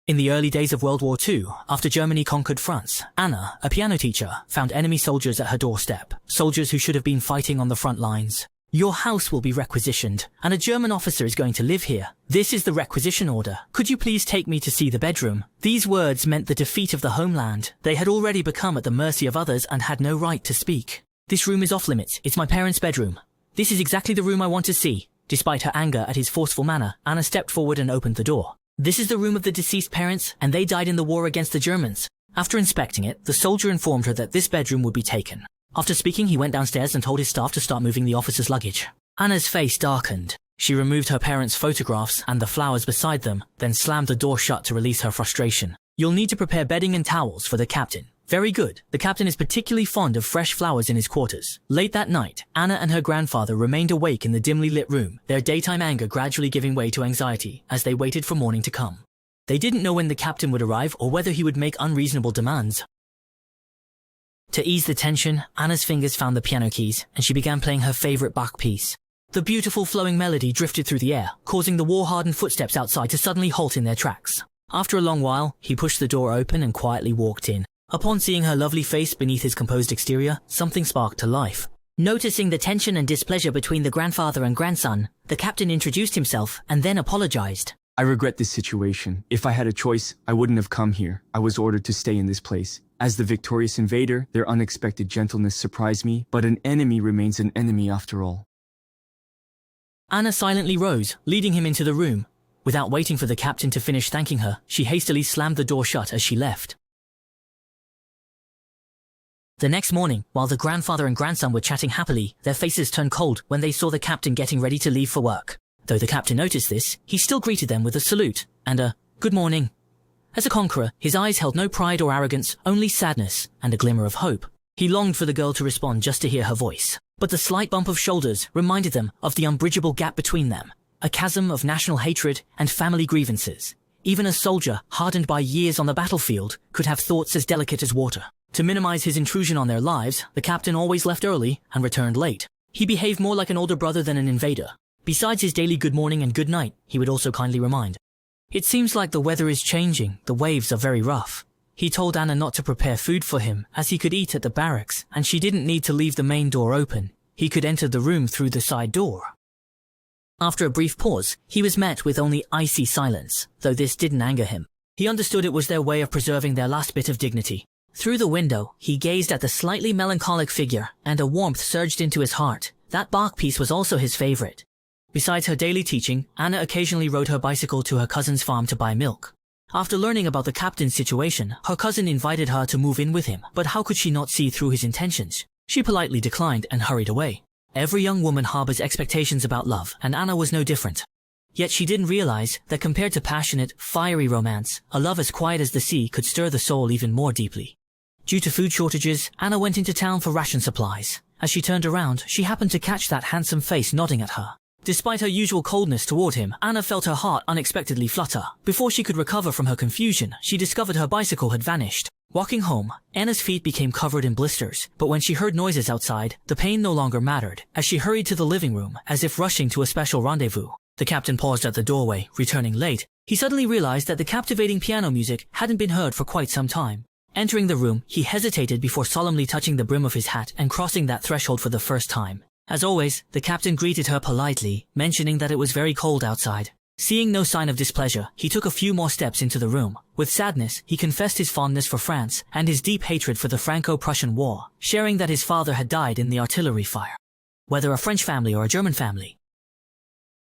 In the early days of World War II, after Germany conquered France, Anna, a piano teacher, found enemy soldiers at her doorstep, soldiers who should have been fighting on the front lines. Your house will be requisitioned, and a German officer is going to live here. This is the requisition order. Could you please take me to see the bedroom? These words meant the defeat of the homeland. They had already become at the mercy of others and had no right to speak. This room is off limits. It's my parents' bedroom. This is exactly the room I want to see. Despite her anger at his forceful manner, Anna stepped forward and opened the door. This is the room of the deceased parents, and they died in the war against the Germans. After inspecting it, the soldier informed her that this bedroom would be taken. After speaking, he went downstairs and told his staff to start moving the officer's luggage. Anna's face darkened. She removed her parents' photographs and the flowers beside them, then slammed the door shut to release her frustration. You'll need to prepare bedding and towels for the captain. Very good. The captain is particularly fond of fresh flowers in his quarters. Late that night, Anna and her grandfather remained awake in the dimly lit room, their daytime anger gradually giving way to anxiety as they waited for morning to come. They didn't know when the captain would arrive or whether he would make unreasonable demands. To ease the tension, Anna's fingers found the piano keys and she began playing her favorite Bach piece. The beautiful flowing melody drifted through the air, causing the war-hardened footsteps outside to suddenly halt in their tracks. After a long while, he pushed the door open and quietly walked in. Upon seeing her lovely face beneath his composed exterior, something sparked to life. Noticing the tension and displeasure between the grandfather and grandson, the captain introduced himself and then apologized. I regret this situation. If I had a choice, I wouldn't have come here. I was ordered to stay in this place. As the victorious invader, their unexpected gentleness surprised me, but an enemy remains an enemy after all. Anna silently rose, leading him into the room. Without waiting for the captain to finish thanking her, she hastily slammed the door shut as she left. The next morning, while the grandfather and grandson were chatting happily, their faces turned cold when they saw the captain getting ready to leave for work. Though the captain noticed this, he still greeted them with a salute and a good morning. As a conqueror, his eyes held no pride or arrogance, only sadness and a glimmer of hope. He longed for the girl to respond just to hear her voice. But the slight bump of shoulders reminded them of the unbridgeable gap between them, a chasm of national hatred and family grievances. Even a soldier, hardened by years on the battlefield, could have thoughts as delicate as water. To minimize his intrusion on their lives, the captain always left early and returned late. He behaved more like an older brother than an invader. Besides his daily good morning and good night, he would also kindly remind. It seems like the weather is changing, the waves are very rough. He told Anna not to prepare food for him, as he could eat at the barracks, and she didn't need to leave the main door open. He could enter the room through the side door. After a brief pause, he was met with only icy silence, though this didn't anger him. He understood it was their way of preserving their last bit of dignity. Through the window, he gazed at the slightly melancholic figure, and a warmth surged into his heart. That Bach piece was also his favorite. Besides her daily teaching, Anna occasionally rode her bicycle to her cousin's farm to buy milk. After learning about the captain's situation, her cousin invited her to move in with him, but how could she not see through his intentions? She politely declined and hurried away. Every young woman harbors expectations about love, and Anna was no different. Yet she didn't realize that compared to passionate, fiery romance, a love as quiet as the sea could stir the soul even more deeply. Due to food shortages, Anna went into town for ration supplies. As she turned around, she happened to catch that handsome face nodding at her. Despite her usual coldness toward him, Anna felt her heart unexpectedly flutter. Before she could recover from her confusion, she discovered her bicycle had vanished. Walking home, Anna's feet became covered in blisters, but when she heard noises outside, the pain no longer mattered, as she hurried to the living room, as if rushing to a special rendezvous. The captain paused at the doorway, returning late. He suddenly realized that the captivating piano music hadn't been heard for quite some time. Entering the room, he hesitated before solemnly touching the brim of his hat and crossing that threshold for the first time. As always, the captain greeted her politely, mentioning that it was very cold outside. Seeing no sign of displeasure, he took a few more steps into the room. With sadness, he confessed his fondness for France and his deep hatred for the Franco-Prussian War, sharing that his father had died in the artillery fire. Whether a French family or a German family.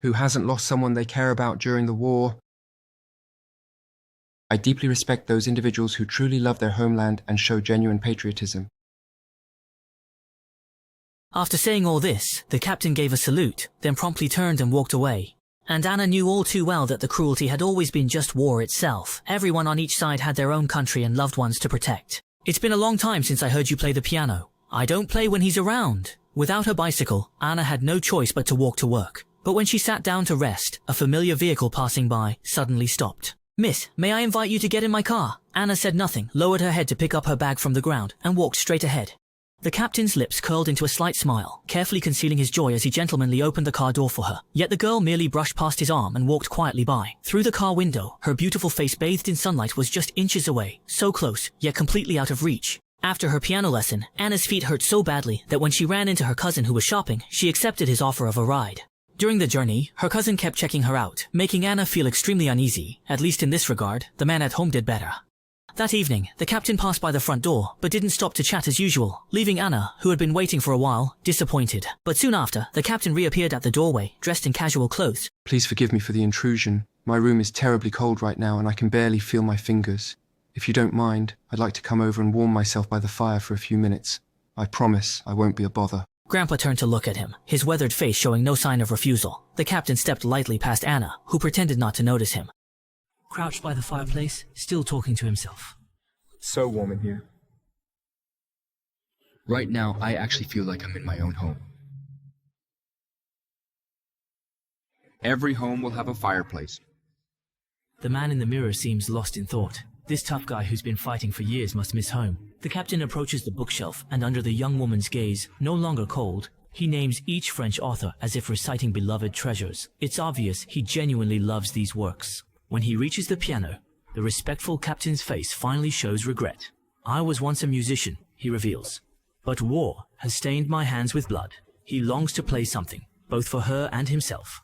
Who hasn't lost someone they care about during the war? I deeply respect those individuals who truly love their homeland and show genuine patriotism. After saying all this, the captain gave a salute, then promptly turned and walked away. And Anna knew all too well that the cruelty had always been just war itself. Everyone on each side had their own country and loved ones to protect. It's been a long time since I heard you play the piano. I don't play when he's around. Without her bicycle, Anna had no choice but to walk to work. But when she sat down to rest, a familiar vehicle passing by suddenly stopped. Miss, may I invite you to get in my car? Anna said nothing, lowered her head to pick up her bag from the ground, and walked straight ahead. The captain's lips curled into a slight smile, carefully concealing his joy as he gentlemanly opened the car door for her. Yet the girl merely brushed past his arm and walked quietly by. Through the car window, her beautiful face bathed in sunlight was just inches away, so close, yet completely out of reach. After her piano lesson, Anna's feet hurt so badly that when she ran into her cousin who was shopping, she accepted his offer of a ride. During the journey, her cousin kept checking her out, making Anna feel extremely uneasy. At least in this regard, the man at home did better. That evening, the captain passed by the front door, but didn't stop to chat as usual, leaving Anna, who had been waiting for a while, disappointed. But soon after, the captain reappeared at the doorway, dressed in casual clothes. Please forgive me for the intrusion. My room is terribly cold right now and I can barely feel my fingers. If you don't mind, I'd like to come over and warm myself by the fire for a few minutes. I promise I won't be a bother. Grandpa turned to look at him, his weathered face showing no sign of refusal. The captain stepped lightly past Anna, who pretended not to notice him. Crouched by the fireplace, still talking to himself. So warm in here. Right now, I actually feel like I'm in my own home. Every home will have a fireplace. The man in the mirror seems lost in thought. This tough guy who's been fighting for years must miss home. The captain approaches the bookshelf, and under the young woman's gaze, no longer cold, he names each French author as if reciting beloved treasures. It's obvious he genuinely loves these works. When he reaches the piano, the respectful captain's face finally shows regret. I was once a musician, he reveals. But war has stained my hands with blood. He longs to play something, both for her and himself.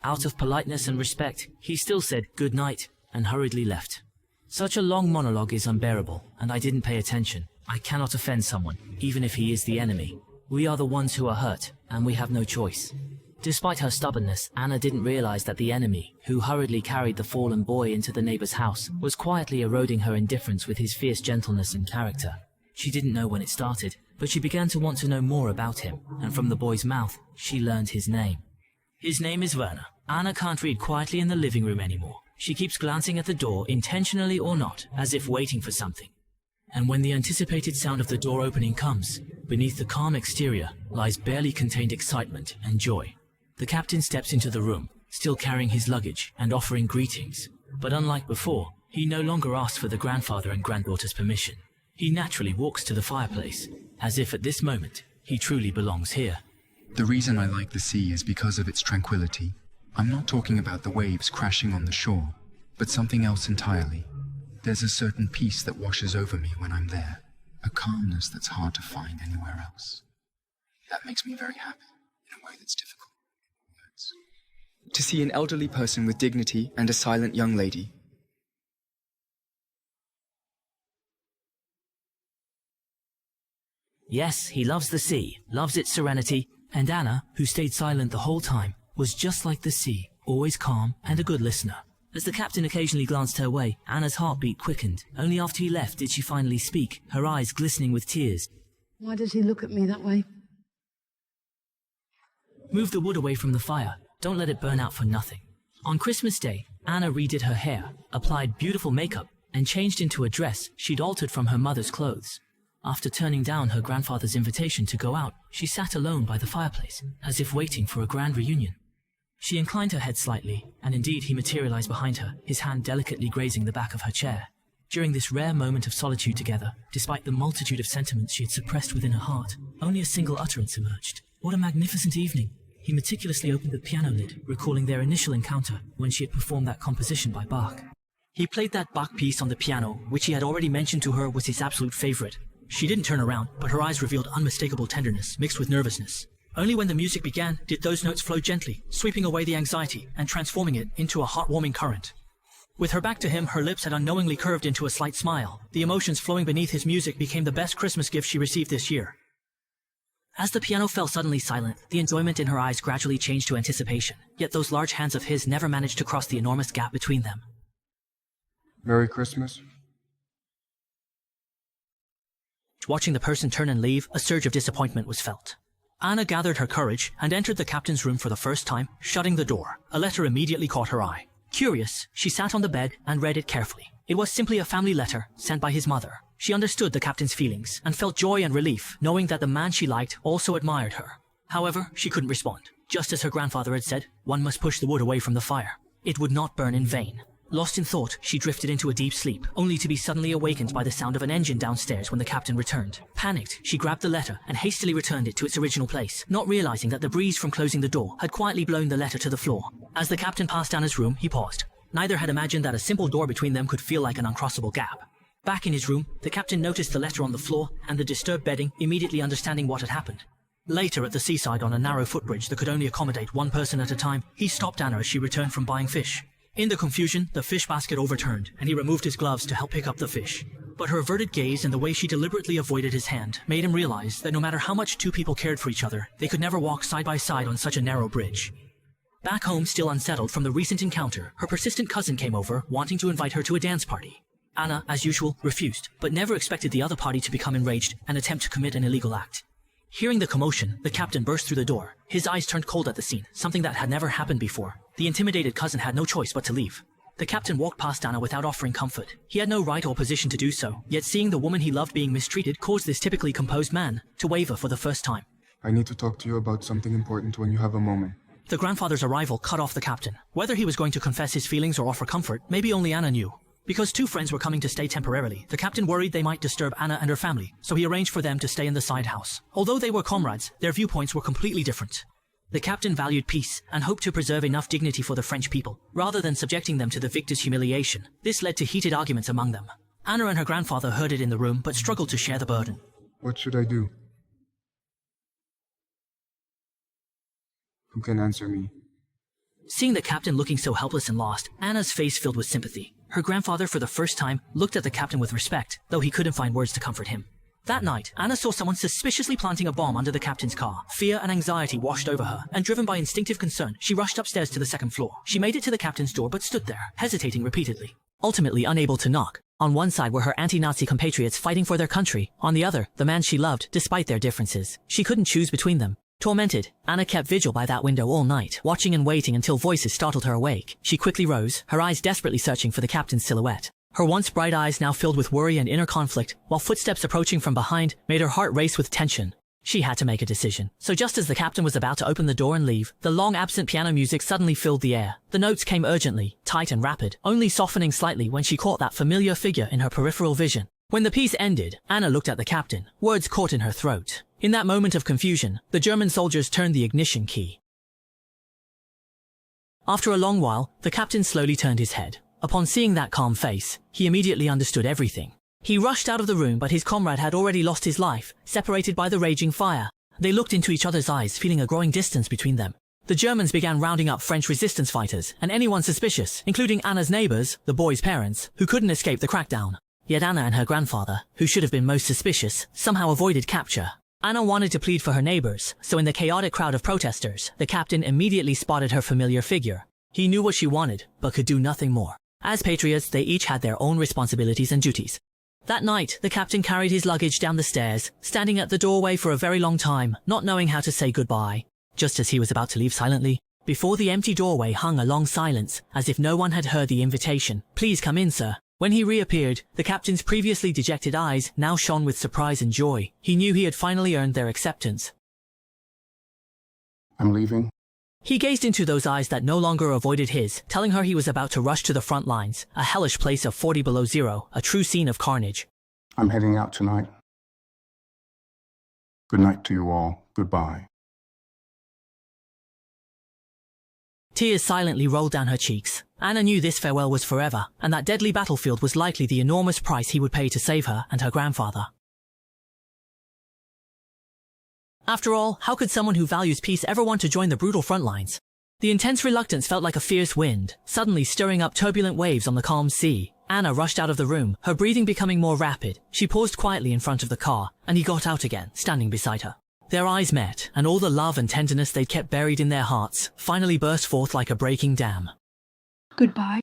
Out of politeness and respect, he still said good night and hurriedly left. Such a long monologue is unbearable, and I didn't pay attention. I cannot offend someone, even if he is the enemy. We are the ones who are hurt, and we have no choice. Despite her stubbornness, Anna didn't realize that the enemy, who hurriedly carried the fallen boy into the neighbor's house, was quietly eroding her indifference with his fierce gentleness and character. She didn't know when it started, but she began to want to know more about him, and from the boy's mouth, she learned his name. His name is Werner. Anna can't read quietly in the living room anymore. She keeps glancing at the door, intentionally or not, as if waiting for something. And when the anticipated sound of the door opening comes, beneath the calm exterior lies barely contained excitement and joy. The captain steps into the room, still carrying his luggage and offering greetings. But unlike before, he no longer asks for the grandfather and granddaughter's permission. He naturally walks to the fireplace, as if at this moment he truly belongs here. The reason I like the sea is because of its tranquility. I'm not talking about the waves crashing on the shore, but something else entirely. There's a certain peace that washes over me when I'm there, a calmness that's hard to find anywhere else. That makes me very happy, in a way that's difficult. To see an elderly person with dignity and a silent young lady. Yes, he loves the sea, loves its serenity, and Anna, who stayed silent the whole time, was just like the sea, always calm and a good listener. As the captain occasionally glanced her way, Anna's heartbeat quickened. Only after he left did she finally speak, her eyes glistening with tears. Why does he look at me that way? Move the wood away from the fire. Don't let it burn out for nothing. On Christmas Day, Anna redid her hair, applied beautiful makeup, and changed into a dress she'd altered from her mother's clothes. After turning down her grandfather's invitation to go out, she sat alone by the fireplace, as if waiting for a grand reunion. She inclined her head slightly, and indeed he materialized behind her, his hand delicately grazing the back of her chair. During this rare moment of solitude together, despite the multitude of sentiments she had suppressed within her heart, only a single utterance emerged. What a magnificent evening! He meticulously opened the piano lid, recalling their initial encounter when she had performed that composition by Bach. He played that Bach piece on the piano, which he had already mentioned to her was his absolute favorite. She didn't turn around, but her eyes revealed unmistakable tenderness mixed with nervousness. Only when the music began did those notes flow gently, sweeping away the anxiety and transforming it into a heartwarming current. With her back to him, her lips had unknowingly curved into a slight smile. The emotions flowing beneath his music became the best Christmas gift she received this year. As the piano fell suddenly silent, the enjoyment in her eyes gradually changed to anticipation, yet those large hands of his never managed to cross the enormous gap between them. Merry Christmas. Watching the person turn and leave, a surge of disappointment was felt. Anna gathered her courage and entered the captain's room for the first time, shutting the door. A letter immediately caught her eye. Curious, she sat on the bed and read it carefully. It was simply a family letter sent by his mother. She understood the captain's feelings and felt joy and relief knowing that the man she liked also admired her. However, she couldn't respond. Just as her grandfather had said, one must push the wood away from the fire. It would not burn in vain. Lost in thought, she drifted into a deep sleep, only to be suddenly awakened by the sound of an engine downstairs when the captain returned. Panicked, she grabbed the letter and hastily returned it to its original place, not realizing that the breeze from closing the door had quietly blown the letter to the floor. As the captain passed Anna's room, he paused. Neither had imagined that a simple door between them could feel like an uncrossable gap. Back in his room, the captain noticed the letter on the floor and the disturbed bedding, immediately understanding what had happened. Later, at the seaside on a narrow footbridge that could only accommodate one person at a time, he stopped Anna as she returned from buying fish. In the confusion, the fish basket overturned, and he removed his gloves to help pick up the fish. But her averted gaze and the way she deliberately avoided his hand made him realize that no matter how much two people cared for each other, they could never walk side by side on such a narrow bridge. Back home, still unsettled from the recent encounter, her persistent cousin came over, wanting to invite her to a dance party. Anna, as usual, refused, but never expected the other party to become enraged and attempt to commit an illegal act. Hearing the commotion, the captain burst through the door. His eyes turned cold at the scene, something that had never happened before. The intimidated cousin had no choice but to leave. The captain walked past Anna without offering comfort. He had no right or position to do so, yet seeing the woman he loved being mistreated caused this typically composed man to waver for the first time. I need to talk to you about something important when you have a moment. The grandfather's arrival cut off the captain. Whether he was going to confess his feelings or offer comfort, maybe only Anna knew. Because two friends were coming to stay temporarily, the captain worried they might disturb Anna and her family, so he arranged for them to stay in the side house. Although they were comrades, their viewpoints were completely different. The captain valued peace and hoped to preserve enough dignity for the French people, rather than subjecting them to the victor's humiliation. This led to heated arguments among them. Anna and her grandfather heard it in the room, but struggled to share the burden. What should I do? Who can answer me? Seeing the captain looking so helpless and lost, Anna's face filled with sympathy. Her grandfather, for the first time, looked at the captain with respect, though he couldn't find words to comfort him. That night, Anna saw someone suspiciously planting a bomb under the captain's car. Fear and anxiety washed over her, and driven by instinctive concern, she rushed upstairs to the second floor. She made it to the captain's door but stood there, hesitating repeatedly. Ultimately unable to knock. On one side were her anti-Nazi compatriots fighting for their country, on the other, the man she loved, despite their differences. She couldn't choose between them. Tormented, Anna kept vigil by that window all night, watching and waiting until voices startled her awake. She quickly rose, her eyes desperately searching for the captain's silhouette. Her once bright eyes now filled with worry and inner conflict, while footsteps approaching from behind made her heart race with tension. She had to make a decision. So just as the captain was about to open the door and leave, the long-absent piano music suddenly filled the air. The notes came urgently, tight and rapid, only softening slightly when she caught that familiar figure in her peripheral vision. When the piece ended, Anna looked at the captain, words caught in her throat. In that moment of confusion, the German soldiers turned the ignition key. After a long while, the captain slowly turned his head. Upon seeing that calm face, he immediately understood everything. He rushed out of the room, but his comrade had already lost his life, separated by the raging fire. They looked into each other's eyes, feeling a growing distance between them. The Germans began rounding up French resistance fighters, and anyone suspicious, including Anna's neighbors, the boy's parents, who couldn't escape the crackdown. Yet Anna and her grandfather, who should have been most suspicious, somehow avoided capture. Anna wanted to plead for her neighbors, so in the chaotic crowd of protesters, the captain immediately spotted her familiar figure. He knew what she wanted, but could do nothing more. As patriots, they each had their own responsibilities and duties. That night, the captain carried his luggage down the stairs, standing at the doorway for a very long time, not knowing how to say goodbye. Just as he was about to leave silently, before the empty doorway hung a long silence, as if no one had heard the invitation. "Please come in, sir." When he reappeared, the captain's previously dejected eyes now shone with surprise and joy. He knew he had finally earned their acceptance. I'm leaving. He gazed into those eyes that no longer avoided his, telling her he was about to rush to the front lines, a hellish place of 40 below zero, a true scene of carnage. I'm heading out tonight. Good night to you all. Goodbye. Tears silently rolled down her cheeks. Anna knew this farewell was forever, and that deadly battlefield was likely the enormous price he would pay to save her and her grandfather. After all, how could someone who values peace ever want to join the brutal front lines? The intense reluctance felt like a fierce wind, suddenly stirring up turbulent waves on the calm sea. Anna rushed out of the room, her breathing becoming more rapid. She paused quietly in front of the car, and he got out again, standing beside her. Their eyes met, and all the love and tenderness they'd kept buried in their hearts finally burst forth like a breaking dam. Goodbye.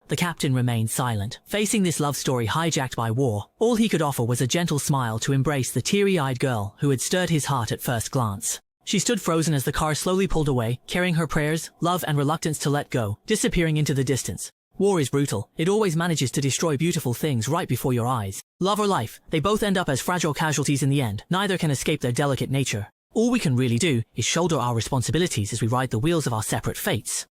The captain remained silent, facing this love story hijacked by war. All he could offer was a gentle smile to embrace the teary-eyed girl who had stirred his heart at first glance. She stood frozen as the car slowly pulled away, carrying her prayers, love and reluctance to let go, disappearing into the distance. War is brutal. It always manages to destroy beautiful things right before your eyes. Love or life, they both end up as fragile casualties in the end. Neither can escape their delicate nature. All we can really do is shoulder our responsibilities as we ride the wheels of our separate fates.